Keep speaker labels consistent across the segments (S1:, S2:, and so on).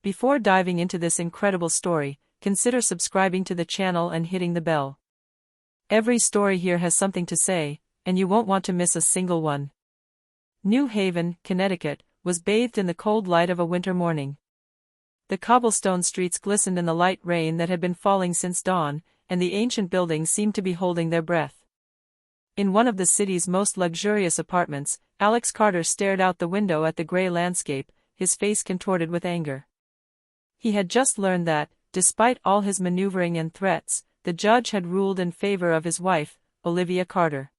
S1: Before diving into this incredible story, consider subscribing to the channel and hitting the bell. Every story here has something to say, and you won't want to miss a single one. New Haven, Connecticut, was bathed in the cold light of a winter morning. The cobblestone streets glistened in the light rain that had been falling since dawn, and the ancient buildings seemed to be holding their breath. In one of the city's most luxurious apartments, Alex Carter stared out the window at the gray landscape, his face contorted with anger. He had just learned that, despite all his maneuvering and threats, the judge had ruled in favor of his wife, Olivia Carter.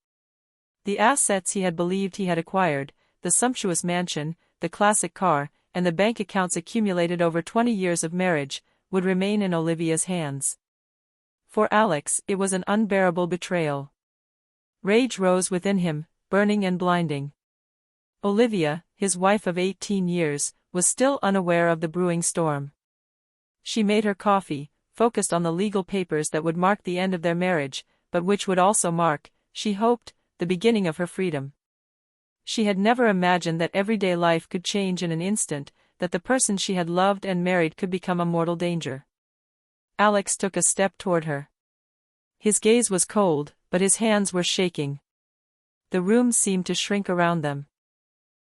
S1: The assets he had believed he had acquired, the sumptuous mansion, the classic car, and the bank accounts accumulated over 20 years of marriage, would remain in Olivia's hands. For Alex, it was an unbearable betrayal. Rage rose within him, burning and blinding. Olivia, his wife of 18 years, was still unaware of the brewing storm. She made her coffee, focused on the legal papers that would mark the end of their marriage, but which would also mark, she hoped, the beginning of her freedom. She had never imagined that everyday life could change in an instant, that the person she had loved and married could become a mortal danger. Alex took a step toward her. His gaze was cold, but his hands were shaking. The room seemed to shrink around them.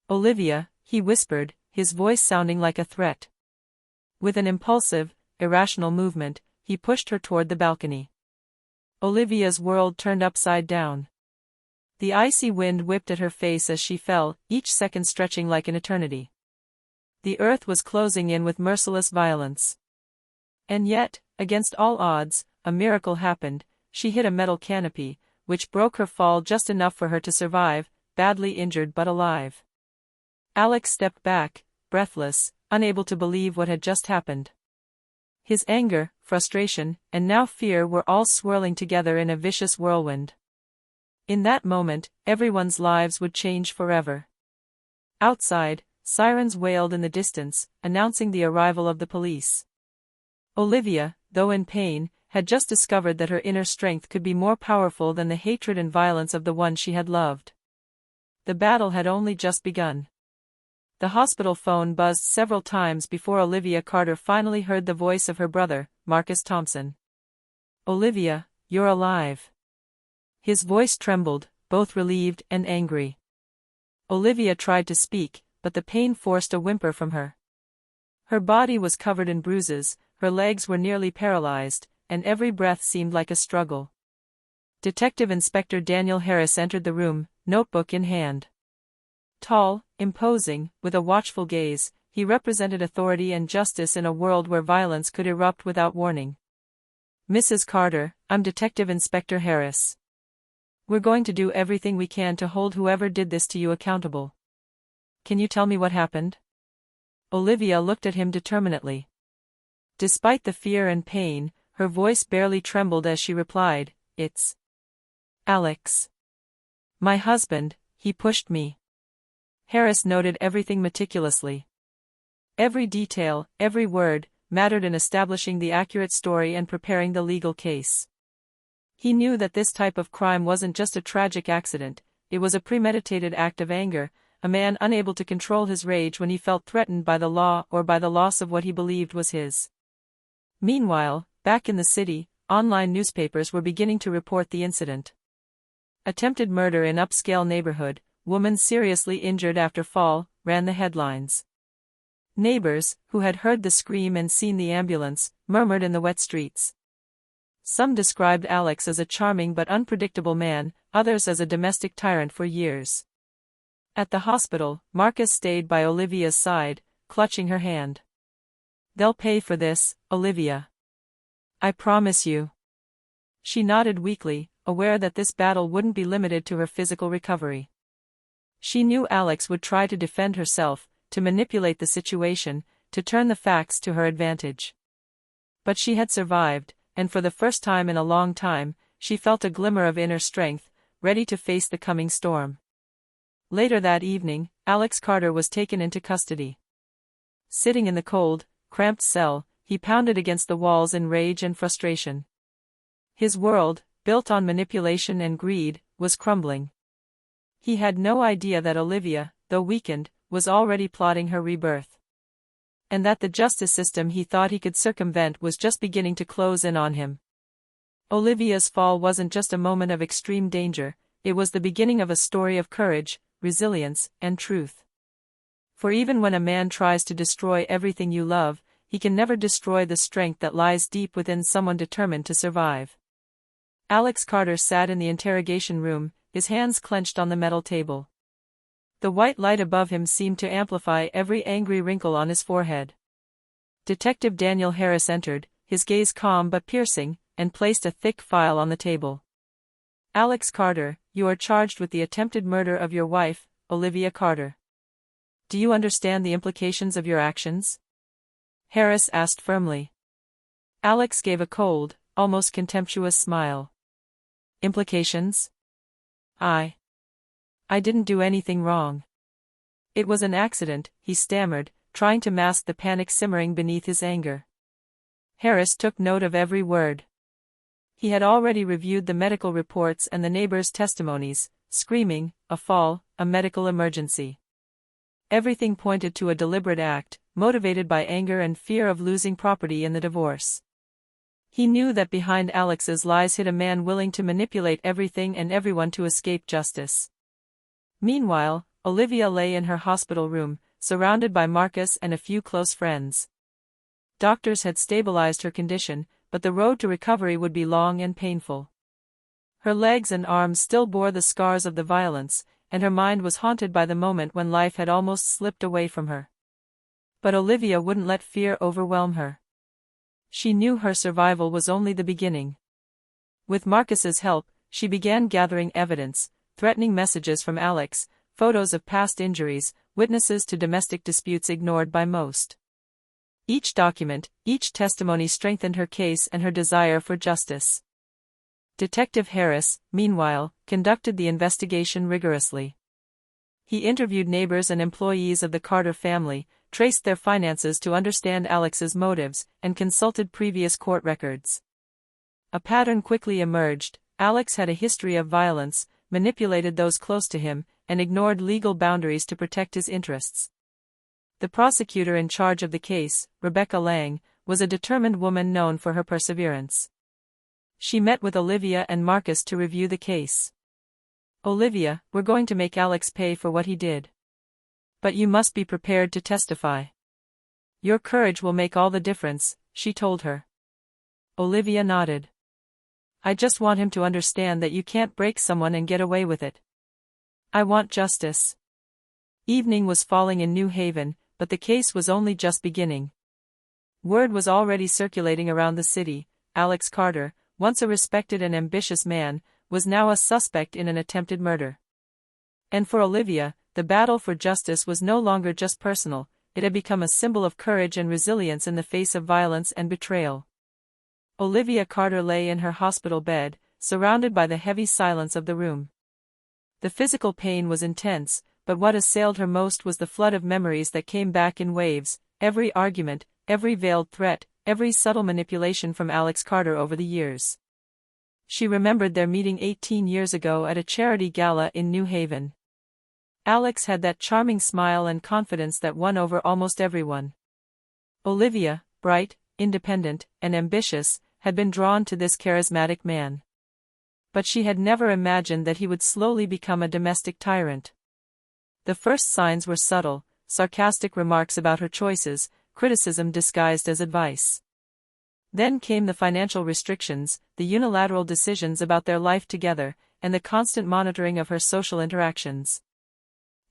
S1: "Olivia," he whispered, his voice sounding like a threat. With an impulsive, irrational movement, he pushed her toward the balcony. Olivia's world turned upside down. The icy wind whipped at her face as she fell, each second stretching like an eternity. The earth was closing in with merciless violence. And yet, against all odds, a miracle happened. She hit a metal canopy, which broke her fall just enough for her to survive, badly injured but alive. Alex stepped back, breathless, unable to believe what had just happened. His anger, frustration, and now fear were all swirling together in a vicious whirlwind. In that moment, everyone's lives would change forever. Outside, sirens wailed in the distance, announcing the arrival of the police. Olivia, though in pain, had just discovered that her inner strength could be more powerful than the hatred and violence of the one she had loved. The battle had only just begun. The hospital phone buzzed several times before Olivia Carter finally heard the voice of her brother, Marcus Thompson. "Olivia, you're alive." His voice trembled, both relieved and angry. Olivia tried to speak, but the pain forced a whimper from her. Her body was covered in bruises, her legs were nearly paralyzed, and every breath seemed like a struggle. Detective Inspector Daniel Harris entered the room, notebook in hand. Tall, imposing, with a watchful gaze, he represented authority and justice in a world where violence could erupt without warning. "Mrs. Carter, I'm Detective Inspector Harris. We're going to do everything we can to hold whoever did this to you accountable. Can you tell me what happened?" Olivia looked at him determinedly. Despite the fear and pain, her voice barely trembled as she replied, "It's Alex. My husband, he pushed me." Harris noted everything meticulously. Every detail, every word, mattered in establishing the accurate story and preparing the legal case. He knew that this type of crime wasn't just a tragic accident, it was a premeditated act of anger, a man unable to control his rage when he felt threatened by the law or by the loss of what he believed was his. Meanwhile, back in the city, online newspapers were beginning to report the incident. "Attempted murder in upscale neighborhood, woman seriously injured after fall," ran the headlines. Neighbors, who had heard the scream and seen the ambulance, murmured in the wet streets. Some described Alex as a charming but unpredictable man, others as a domestic tyrant for years. At the hospital, Marcus stayed by Olivia's side, clutching her hand. "They'll pay for this, Olivia. I promise you." She nodded weakly, aware that this battle wouldn't be limited to her physical recovery. She knew Alex would try to defend herself, to manipulate the situation, to turn the facts to her advantage. But she had survived, and for the first time in a long time, she felt a glimmer of inner strength, ready to face the coming storm. Later that evening, Alex Carter was taken into custody. Sitting in the cold, cramped cell, he pounded against the walls in rage and frustration. His world, built on manipulation and greed, was crumbling. He had no idea that Olivia, though weakened, was already plotting her rebirth. and that the justice system he thought he could circumvent was just beginning to close in on him. Olivia's fall wasn't just a moment of extreme danger, it was the beginning of a story of courage, resilience, and truth. For even when a man tries to destroy everything you love, he can never destroy the strength that lies deep within someone determined to survive. Alex Carter sat in the interrogation room, his hands clenched on the metal table. The white light above him seemed to amplify every angry wrinkle on his forehead. Detective Daniel Harris entered, his gaze calm but piercing, and placed a thick file on the table. Alex Carter, you are charged with the attempted murder of your wife, Olivia Carter. Do you understand the implications of your actions? Harris asked firmly. Alex gave a cold, almost contemptuous smile. Implications? I didn't do anything wrong. It was an accident, he stammered, trying to mask the panic simmering beneath his anger. Harris took note of every word. He had already reviewed the medical reports and the neighbors' testimonies, screaming, a fall, a medical emergency. Everything pointed to a deliberate act, motivated by anger and fear of losing property in the divorce. He knew that behind Alex's lies hid a man willing to manipulate everything and everyone to escape justice. Meanwhile, Olivia lay in her hospital room, surrounded by Marcus and a few close friends. Doctors had stabilized her condition, but the road to recovery would be long and painful. Her legs and arms still bore the scars of the violence, and her mind was haunted by the moment when life had almost slipped away from her. But Olivia wouldn't let fear overwhelm her. She knew her survival was only the beginning. With Marcus's help, she began gathering evidence, threatening messages from Alex, photos of past injuries, witnesses to domestic disputes ignored by most. Each document, each testimony strengthened her case and her desire for justice. Detective Harris, meanwhile, conducted the investigation rigorously. He interviewed neighbors and employees of the Carter family, traced their finances to understand Alex's motives, and consulted previous court records. A pattern quickly emerged. Alex had a history of violence, manipulated those close to him, and ignored legal boundaries to protect his interests. The prosecutor in charge of the case, Rebecca Lang, was a determined woman known for her perseverance. She met with Olivia and Marcus to review the case. Olivia, we're going to make Alex pay for what he did. But you must be prepared to testify. Your courage will make all the difference, she told her. Olivia nodded. I just want him to understand that you can't break someone and get away with it. I want justice. Evening was falling in New Haven, but the case was only just beginning. Word was already circulating around the city. Alex Carter, once a respected and ambitious man, was now a suspect in an attempted murder. And for Olivia, the battle for justice was no longer just personal, it had become a symbol of courage and resilience in the face of violence and betrayal. Olivia Carter lay in her hospital bed, surrounded by the heavy silence of the room. The physical pain was intense, but what assailed her most was the flood of memories that came back in waves, every argument, every veiled threat, every subtle manipulation from Alex Carter over the years. She remembered their meeting 18 years ago at a charity gala in New Haven. Alex had that charming smile and confidence that won over almost everyone. Olivia, bright, independent, and ambitious, had been drawn to this charismatic man. But she had never imagined that he would slowly become a domestic tyrant. The first signs were subtle, sarcastic remarks about her choices, criticism disguised as advice. Then came the financial restrictions, the unilateral decisions about their life together, and the constant monitoring of her social interactions.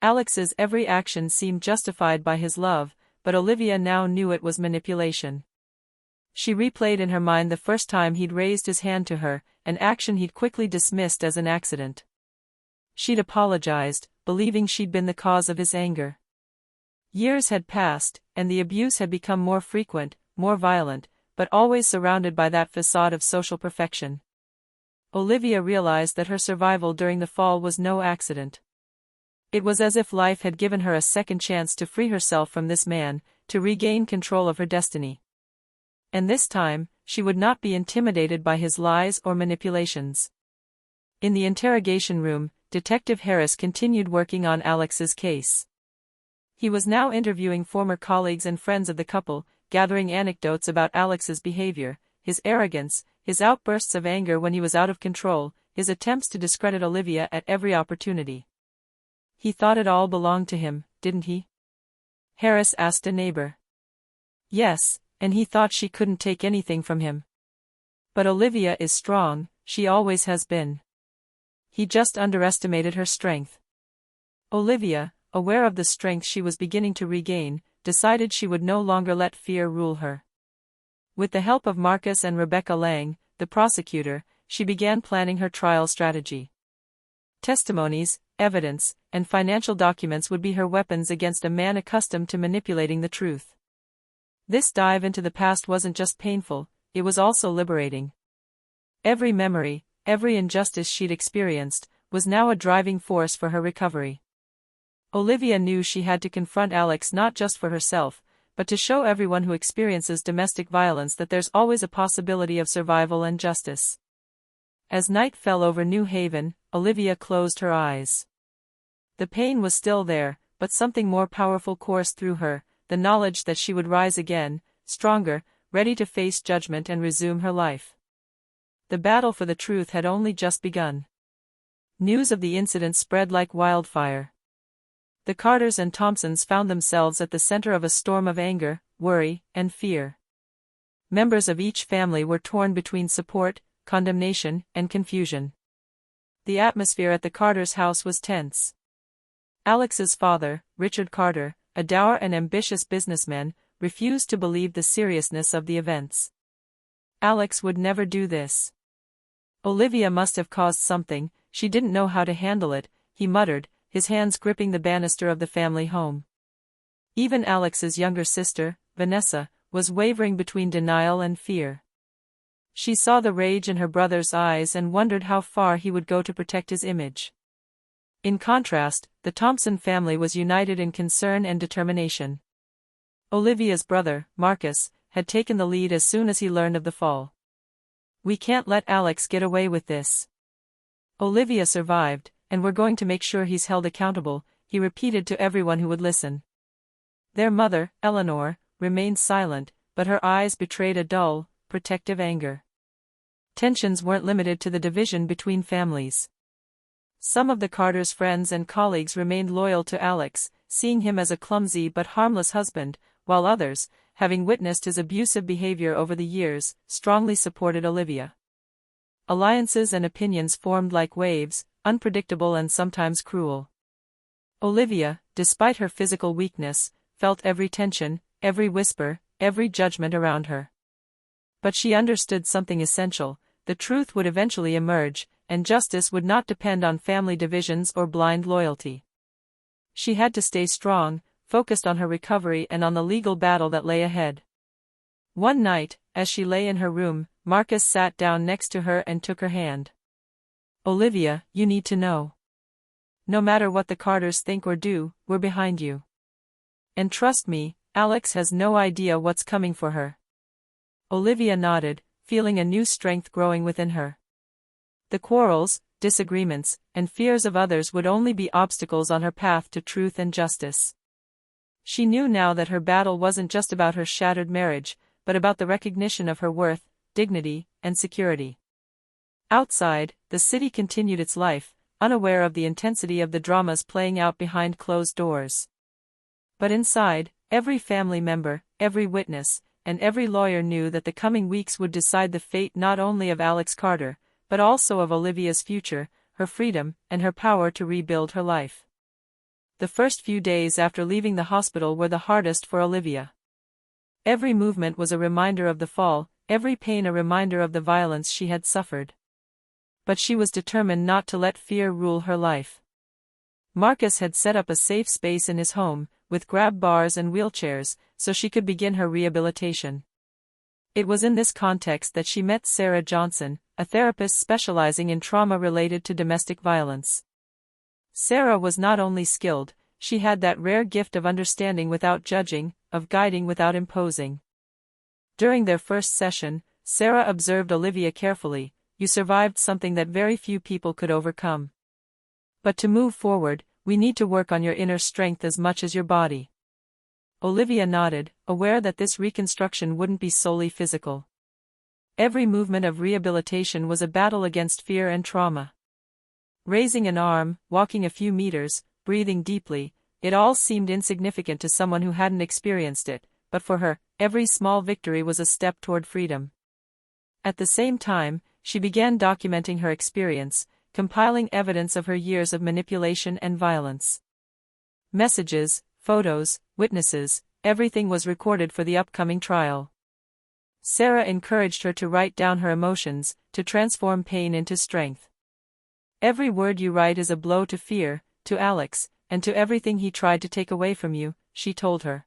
S1: Alex's every action seemed justified by his love, but Olivia now knew it was manipulation. She replayed in her mind the first time he'd raised his hand to her, an action he'd quickly dismissed as an accident. She'd apologized, believing she'd been the cause of his anger. Years had passed, and the abuse had become more frequent, more violent, but always surrounded by that facade of social perfection. Olivia realized that her survival during the fall was no accident. It was as if life had given her a second chance to free herself from this man, to regain control of her destiny. And this time, she would not be intimidated by his lies or manipulations. In the interrogation room, Detective Harris continued working on Alex's case. He was now interviewing former colleagues and friends of the couple, gathering anecdotes about Alex's behavior, his arrogance, his outbursts of anger when he was out of control, his attempts to discredit Olivia at every opportunity. "He thought it all belonged to him, didn't he?" Harris asked a neighbor. "Yes, and he thought she couldn't take anything from him. But Olivia is strong, she always has been. He just underestimated her strength." Olivia, aware of the strength she was beginning to regain, decided she would no longer let fear rule her. With the help of Marcus and Rebecca Lang, the prosecutor, she began planning her trial strategy. Testimonies, evidence, and financial documents would be her weapons against a man accustomed to manipulating the truth. This dive into the past wasn't just painful, it was also liberating. Every memory, every injustice she'd experienced, was now a driving force for her recovery. Olivia knew she had to confront Alex not just for herself, but to show everyone who experiences domestic violence that there's always a possibility of survival and justice. As night fell over New Haven, Olivia closed her eyes. The pain was still there, but something more powerful coursed through her, the knowledge that she would rise again, stronger, ready to face judgment and resume her life. The battle for the truth had only just begun. News of the incident spread like wildfire. The Carters and Thompsons found themselves at the center of a storm of anger, worry, and fear. Members of each family were torn between support, condemnation, and confusion. The atmosphere at the Carters' house was tense. Alex's father, Richard Carter, a dour and ambitious businessman, refused to believe the seriousness of the events. Alex would never do this. Olivia must have caused something, she didn't know how to handle it, he muttered, his hands gripping the banister of the family home. Even Alex's younger sister, Vanessa, was wavering between denial and fear. She saw the rage in her brother's eyes and wondered how far he would go to protect his image. In contrast, the Thompson family was united in concern and determination. Olivia's brother, Marcus, had taken the lead as soon as he learned of the fall. "We can't let Alex get away with this. Olivia survived, and we're going to make sure he's held accountable," he repeated to everyone who would listen. Their mother, Eleanor, remained silent, but her eyes betrayed a dull, protective anger. Tensions weren't limited to the division between families. Some of the Carters' friends and colleagues remained loyal to Alex, seeing him as a clumsy but harmless husband, while others, having witnessed his abusive behavior over the years, strongly supported Olivia. Alliances and opinions formed like waves, unpredictable and sometimes cruel. Olivia, despite her physical weakness, felt every tension, every whisper, every judgment around her. But she understood something essential: the truth would eventually emerge, and justice would not depend on family divisions or blind loyalty. She had to stay strong, focused on her recovery and on the legal battle that lay ahead. One night, as she lay in her room, Marcus sat down next to her and took her hand. "Olivia, you need to know. No matter what the Carters think or do, we're behind you. And trust me, Alex has no idea what's coming for her." Olivia nodded, feeling a new strength growing within her. The quarrels, disagreements, and fears of others would only be obstacles on her path to truth and justice. She knew now that her battle wasn't just about her shattered marriage, but about the recognition of her worth, dignity, and security. Outside, the city continued its life, unaware of the intensity of the dramas playing out behind closed doors. But inside, every family member, every witness, and every lawyer knew that the coming weeks would decide the fate not only of Alex Carter, but also of Olivia's future, her freedom, and her power to rebuild her life. The first few days after leaving the hospital were the hardest for Olivia. Every movement was a reminder of the fall, every pain a reminder of the violence she had suffered. But she was determined not to let fear rule her life. Marcus had set up a safe space in his home, with grab bars and wheelchairs, so she could begin her rehabilitation. It was in this context that she met Sarah Johnson, a therapist specializing in trauma related to domestic violence. Sarah was not only skilled, she had that rare gift of understanding without judging, of guiding without imposing. During their first session, Sarah observed Olivia carefully. "You survived something that very few people could overcome. But to move forward, we need to work on your inner strength as much as your body. Olivia nodded, aware that this reconstruction wouldn't be solely physical. Every movement of rehabilitation was a battle against fear and trauma. Raising an arm, walking a few meters, breathing deeply, it all seemed insignificant to someone who hadn't experienced it, but for her, every small victory was a step toward freedom. At the same time, she began documenting her experience, compiling evidence of her years of manipulation and violence. Messages, photos, witnesses, everything was recorded for the upcoming trial. Sarah encouraged her to write down her emotions, to transform pain into strength. Every word you write is a blow to fear, to Alex, and to everything he tried to take away from you, she told her.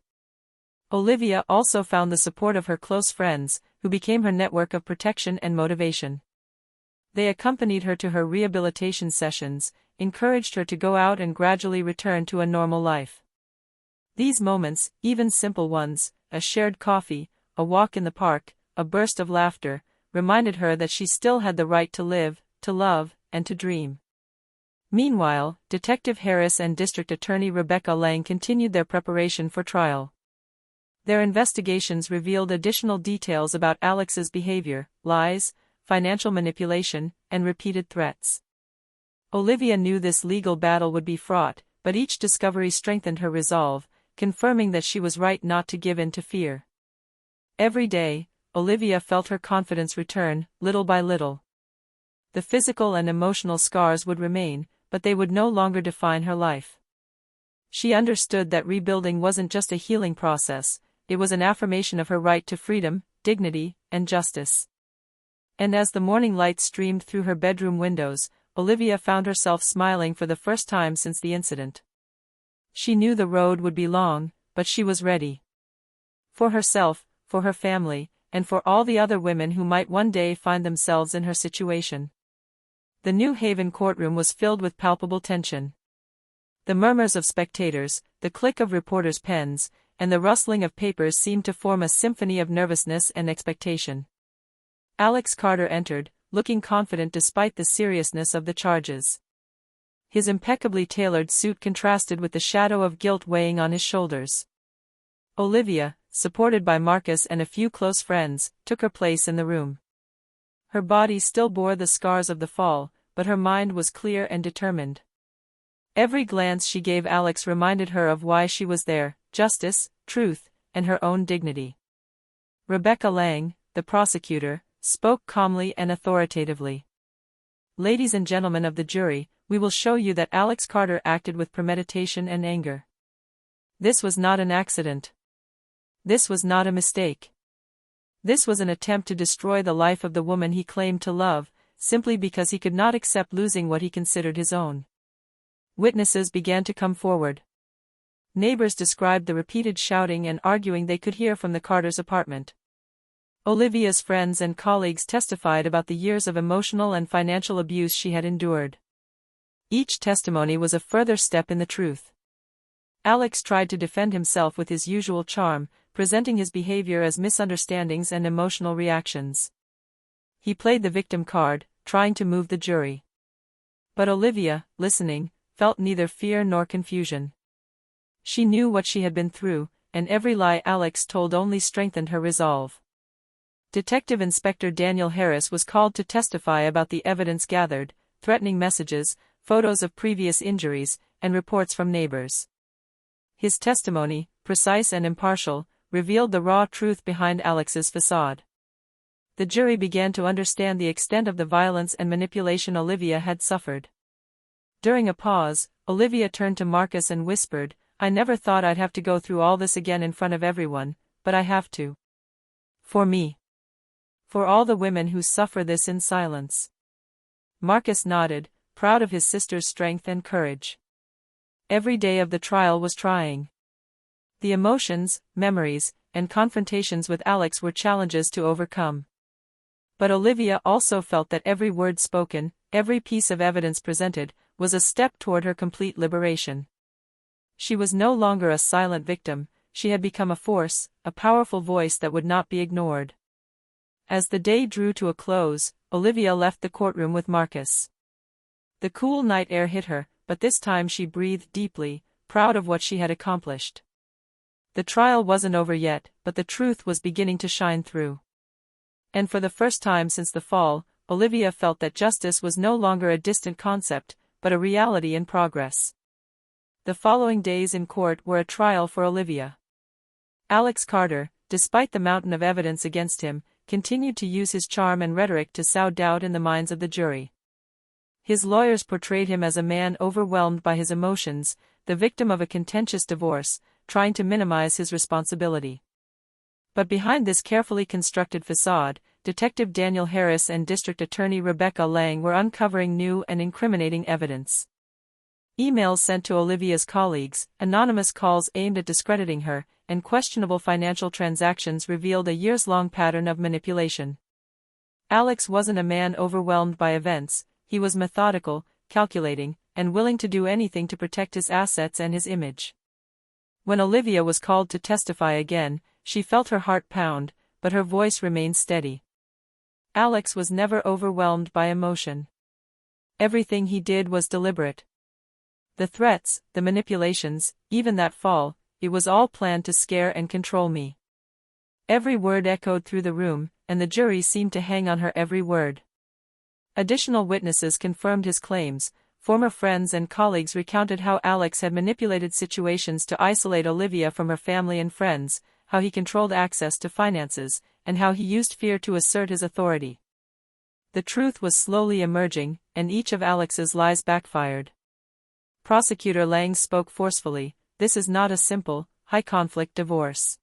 S1: Olivia also found the support of her close friends, who became her network of protection and motivation. They accompanied her to her rehabilitation sessions, encouraged her to go out and gradually return to a normal life. These moments, even simple ones, a shared coffee, a walk in the park, a burst of laughter, reminded her that she still had the right to live, to love, and to dream. Meanwhile, Detective Harris and District Attorney Rebecca Lang continued their preparation for trial. Their investigations revealed additional details about Alex's behavior, lies, financial manipulation, and repeated threats. Olivia knew this legal battle would be fraught, but each discovery strengthened her resolve, confirming that she was right not to give in to fear. Every day, Olivia felt her confidence return, little by little. The physical and emotional scars would remain, but they would no longer define her life. She understood that rebuilding wasn't just a healing process, it was an affirmation of her right to freedom, dignity, and justice. And as the morning light streamed through her bedroom windows, Olivia found herself smiling for the first time since the incident. She knew the road would be long, but she was ready. For herself, for her family, and for all the other women who might one day find themselves in her situation. The New Haven courtroom was filled with palpable tension. The murmurs of spectators, the click of reporters' pens, and the rustling of papers seemed to form a symphony of nervousness and expectation. Alex Carter entered, looking confident despite the seriousness of the charges. His impeccably tailored suit contrasted with the shadow of guilt weighing on his shoulders. Olivia, supported by Marcus and a few close friends, took her place in the room. Her body still bore the scars of the fall, but her mind was clear and determined. Every glance she gave Alex reminded her of why she was there: justice, truth, and her own dignity. Rebecca Lang, the prosecutor, spoke calmly and authoritatively. "Ladies and gentlemen of the jury, we will show you that Alex Carter acted with premeditation and anger. This was not an accident. This was not a mistake. This was an attempt to destroy the life of the woman he claimed to love, simply because he could not accept losing what he considered his own." Witnesses began to come forward. Neighbors described the repeated shouting and arguing they could hear from the Carters' apartment. Olivia's friends and colleagues testified about the years of emotional and financial abuse she had endured. Each testimony was a further step in the truth. Alex tried to defend himself with his usual charm, presenting his behavior as misunderstandings and emotional reactions. He played the victim card, trying to move the jury. But Olivia, listening, felt neither fear nor confusion. She knew what she had been through, and every lie Alex told only strengthened her resolve. Detective Inspector Daniel Harris was called to testify about the evidence gathered, threatening messages, photos of previous injuries, and reports from neighbors. His testimony, precise and impartial, revealed the raw truth behind Alex's facade. The jury began to understand the extent of the violence and manipulation Olivia had suffered. During a pause, Olivia turned to Marcus and whispered, "I never thought I'd have to go through all this again in front of everyone, but I have to. For me. For all the women who suffer this in silence." Marcus nodded, proud of his sister's strength and courage. Every day of the trial was trying. The emotions, memories, and confrontations with Alex were challenges to overcome. But Olivia also felt that every word spoken, every piece of evidence presented, was a step toward her complete liberation. She was no longer a silent victim, she had become a force, a powerful voice that would not be ignored. As the day drew to a close, Olivia left the courtroom with Marcus. The cool night air hit her, but this time she breathed deeply, proud of what she had accomplished. The trial wasn't over yet, but the truth was beginning to shine through. And for the first time since the fall, Olivia felt that justice was no longer a distant concept, but a reality in progress. The following days in court were a trial for Olivia. Alex Carter, despite the mountain of evidence against him, continued to use his charm and rhetoric to sow doubt in the minds of the jury. His lawyers portrayed him as a man overwhelmed by his emotions, the victim of a contentious divorce, trying to minimize his responsibility. But behind this carefully constructed facade, Detective Daniel Harris and District Attorney Rebecca Lang were uncovering new and incriminating evidence. Emails sent to Olivia's colleagues, anonymous calls aimed at discrediting her, and questionable financial transactions revealed a years-long pattern of manipulation. Alex wasn't a man overwhelmed by events, he was methodical, calculating, and willing to do anything to protect his assets and his image. When Olivia was called to testify again, she felt her heart pound, but her voice remained steady. Alex was never overwhelmed by emotion. Everything he did was deliberate. The threats, the manipulations, even that fall, it was all planned to scare and control me. Every word echoed through the room, and the jury seemed to hang on her every word. Additional witnesses confirmed his claims. Former friends and colleagues recounted how Alex had manipulated situations to isolate Olivia from her family and friends, how he controlled access to finances, and how he used fear to assert his authority. The truth was slowly emerging, and each of Alex's lies backfired. Prosecutor Lang spoke forcefully, "This is not a simple, high-conflict divorce.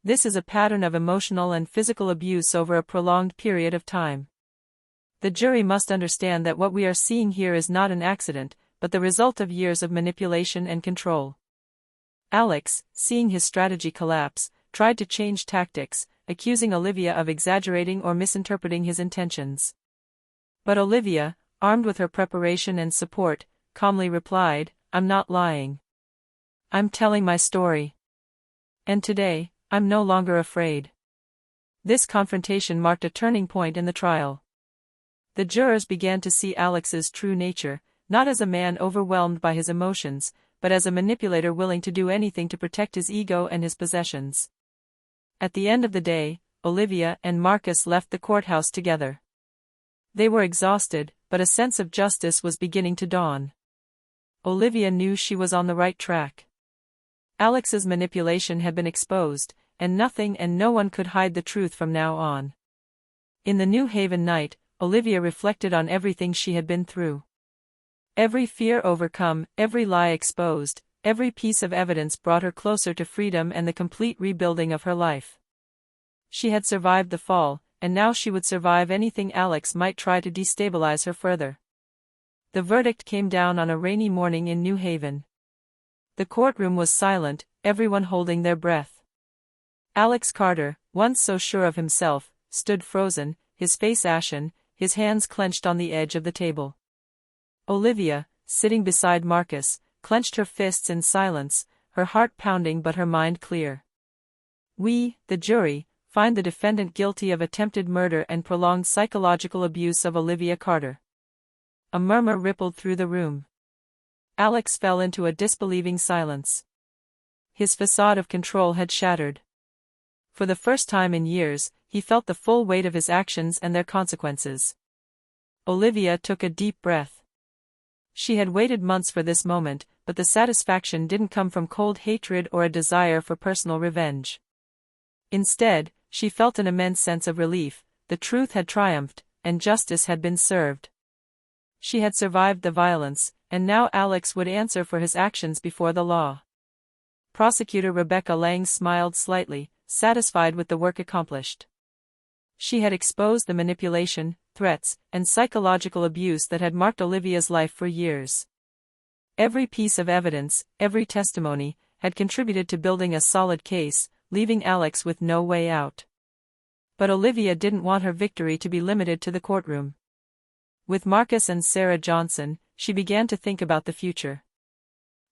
S1: This is a pattern of emotional and physical abuse over a prolonged period of time. The jury must understand that what we are seeing here is not an accident, but the result of years of manipulation and control." Alex, seeing his strategy collapse, tried to change tactics, accusing Olivia of exaggerating or misinterpreting his intentions. But Olivia, armed with her preparation and support, calmly replied, "I'm not lying. I'm telling my story. And today, I'm no longer afraid." This confrontation marked a turning point in the trial. The jurors began to see Alex's true nature, not as a man overwhelmed by his emotions, but as a manipulator willing to do anything to protect his ego and his possessions. At the end of the day, Olivia and Marcus left the courthouse together. They were exhausted, but a sense of justice was beginning to dawn. Olivia knew she was on the right track. Alex's manipulation had been exposed, and nothing and no one could hide the truth from now on. In the New Haven night, Olivia reflected on everything she had been through. Every fear overcome, every lie exposed, every piece of evidence brought her closer to freedom and the complete rebuilding of her life. She had survived the fall, and now she would survive anything Alex might try to destabilize her further. The verdict came down on a rainy morning in New Haven. The courtroom was silent, everyone holding their breath. Alex Carter, once so sure of himself, stood frozen, his face ashen, his hands clenched on the edge of the table. Olivia, sitting beside Marcus, clenched her fists in silence, her heart pounding but her mind clear. "We, the jury, find the defendant guilty of attempted murder and prolonged psychological abuse of Olivia Carter." A murmur rippled through the room. Alex fell into a disbelieving silence. His facade of control had shattered. For the first time in years, he felt the full weight of his actions and their consequences. Olivia took a deep breath. She had waited months for this moment, but the satisfaction didn't come from cold hatred or a desire for personal revenge. Instead, she felt an immense sense of relief. The truth had triumphed, and justice had been served. She had survived the violence, and now Alex would answer for his actions before the law. Prosecutor Rebecca Lang smiled slightly, satisfied with the work accomplished. She had exposed the manipulation, threats, and psychological abuse that had marked Olivia's life for years. Every piece of evidence, every testimony, had contributed to building a solid case, leaving Alex with no way out. But Olivia didn't want her victory to be limited to the courtroom. With Marcus and Sarah Johnson, she began to think about the future.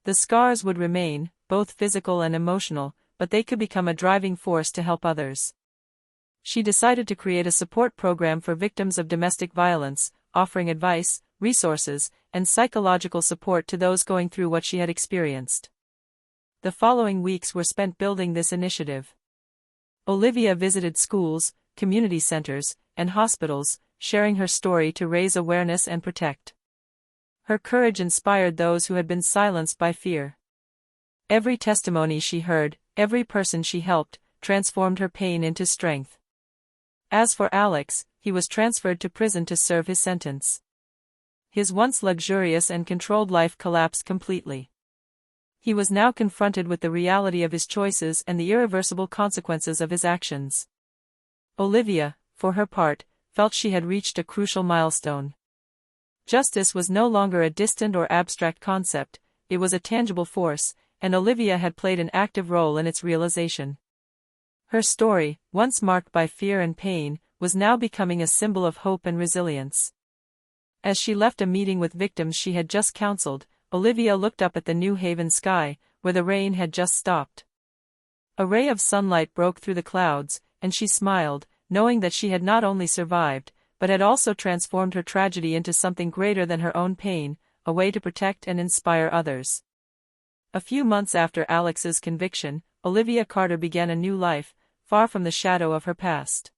S1: The scars would remain, both physical and emotional, but they could become a driving force to help others. She decided to create a support program for victims of domestic violence, offering advice, resources, and psychological support to those going through what she had experienced. The following weeks were spent building this initiative. Olivia visited schools, community centers, and hospitals, sharing her story to raise awareness and protect. Her courage inspired those who had been silenced by fear. Every testimony she heard, every person she helped, transformed her pain into strength. As for Alex, he was transferred to prison to serve his sentence. His once luxurious and controlled life collapsed completely. He was now confronted with the reality of his choices and the irreversible consequences of his actions. Olivia, for her part, felt she had reached a crucial milestone. Justice was no longer a distant or abstract concept, it was a tangible force, and Olivia had played an active role in its realization. Her story, once marked by fear and pain, was now becoming a symbol of hope and resilience. As she left a meeting with victims she had just counseled, Olivia looked up at the New Haven sky, where the rain had just stopped. A ray of sunlight broke through the clouds, and she smiled, knowing that she had not only survived, but had also transformed her tragedy into something greater than her own pain, a way to protect and inspire others. A few months after Alex's conviction, Olivia Carter began a new life, far from the shadow of her past.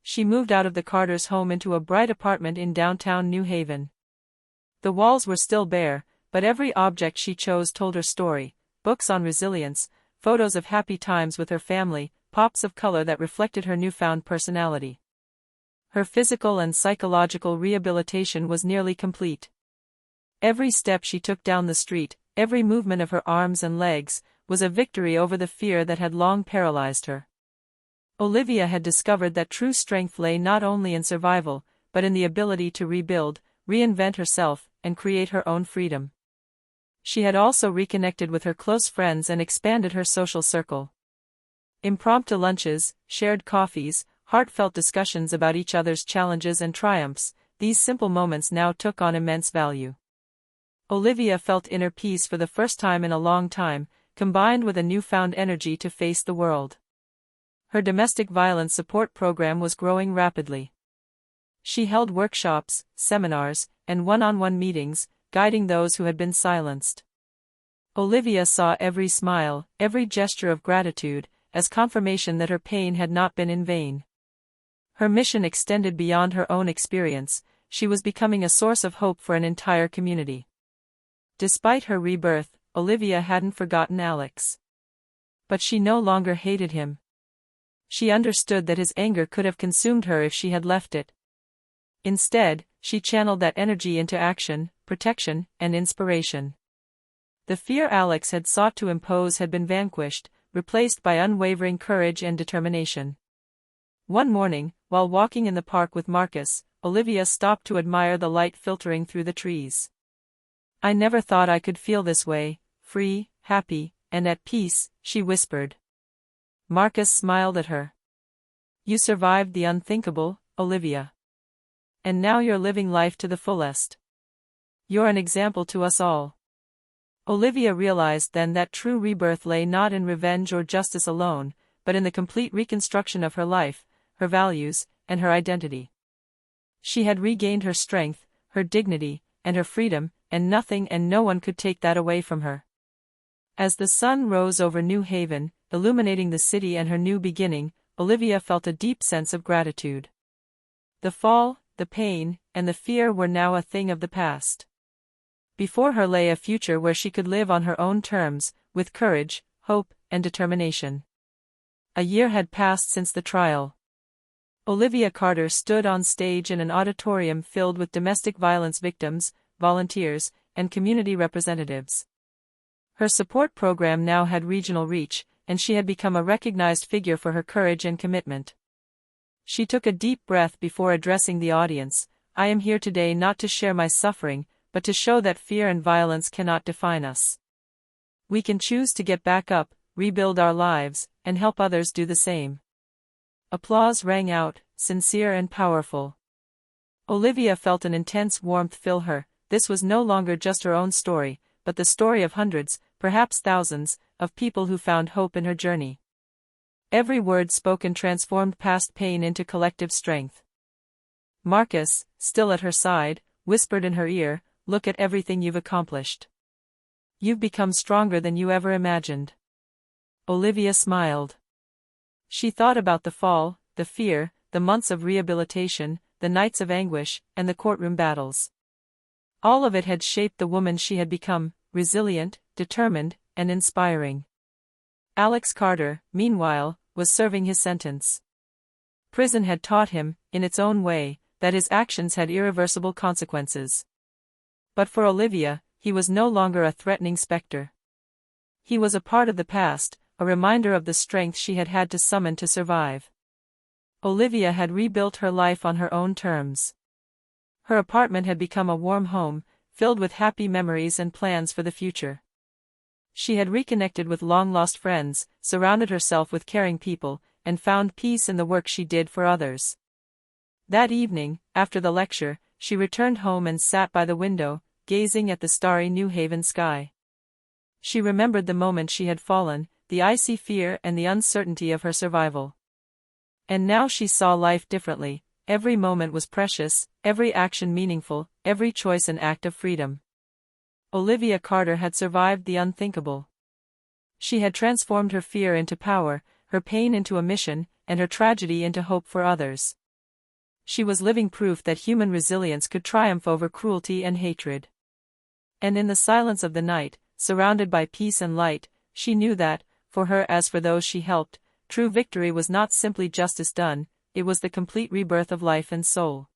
S1: She moved out of the Carter's home into a bright apartment in downtown New Haven. The walls were still bare, but every object she chose told her story: books on resilience, photos of happy times with her family, pops of color that reflected her newfound personality. Her physical and psychological rehabilitation was nearly complete. Every step she took down the street, every movement of her arms and legs, was a victory over the fear that had long paralyzed her. Olivia had discovered that true strength lay not only in survival, but in the ability to rebuild, reinvent herself, and create her own freedom. She had also reconnected with her close friends and expanded her social circle. Impromptu lunches, shared coffees, heartfelt discussions about each other's challenges and triumphs, these simple moments now took on immense value. Olivia felt inner peace for the first time in a long time, combined with a newfound energy to face the world. Her domestic violence support program was growing rapidly. She held workshops, seminars, and one-on-one meetings, guiding those who had been silenced. Olivia saw every smile, every gesture of gratitude, as confirmation that her pain had not been in vain. Her mission extended beyond her own experience, she was becoming a source of hope for an entire community. Despite her rebirth, Olivia hadn't forgotten Alex. But she no longer hated him. She understood that his anger could have consumed her if she had left it. Instead, she channeled that energy into action, protection, and inspiration. The fear Alex had sought to impose had been vanquished, replaced by unwavering courage and determination. One morning, while walking in the park with Marcus, Olivia stopped to admire the light filtering through the trees. "I never thought I could feel this way, free, happy, and at peace," she whispered. Marcus smiled at her. "You survived the unthinkable, Olivia. And now you're living life to the fullest. You're an example to us all." Olivia realized then that true rebirth lay not in revenge or justice alone, but in the complete reconstruction of her life, her values, and her identity. She had regained her strength, her dignity, and her freedom, and nothing and no one could take that away from her. As the sun rose over New Haven, illuminating the city and her new beginning, Olivia felt a deep sense of gratitude. The fall, the pain, and the fear were now a thing of the past. Before her lay a future where she could live on her own terms, with courage, hope, and determination. A year had passed since the trial. Olivia Carter stood on stage in an auditorium filled with domestic violence victims, volunteers, and community representatives. Her support program now had regional reach, and she had become a recognized figure for her courage and commitment. She took a deep breath before addressing the audience. "I am here today not to share my suffering, but to show that fear and violence cannot define us. We can choose to get back up, rebuild our lives, and help others do the same." Applause rang out, sincere and powerful. Olivia felt an intense warmth fill her. This was no longer just her own story, but the story of hundreds, perhaps thousands, of people who found hope in her journey. Every word spoken transformed past pain into collective strength. Marcus, still at her side, whispered in her ear, "Look at everything you've accomplished. You've become stronger than you ever imagined. Olivia smiled. She thought about the fall, the fear, the months of rehabilitation, the nights of anguish, and the courtroom battles. All of it had shaped the woman she had become, resilient, determined, and inspiring. Alex Carter, meanwhile, was serving his sentence. Prison had taught him, in its own way, that his actions had irreversible consequences. But for Olivia, he was no longer a threatening specter. He was a part of the past, a reminder of the strength she had had to summon to survive. Olivia had rebuilt her life on her own terms. Her apartment had become a warm home, filled with happy memories and plans for the future. She had reconnected with long-lost friends, surrounded herself with caring people, and found peace in the work she did for others. That evening, after the lecture, she returned home and sat by the window, gazing at the starry New Haven sky. She remembered the moment she had fallen, the icy fear and the uncertainty of her survival. And now she saw life differently. Every moment was precious, every action meaningful, every choice an act of freedom. Olivia Carter had survived the unthinkable. She had transformed her fear into power, her pain into a mission, and her tragedy into hope for others. She was living proof that human resilience could triumph over cruelty and hatred. And in the silence of the night, surrounded by peace and light, she knew that, for her as for those she helped, true victory was not simply justice done, it was the complete rebirth of life and soul.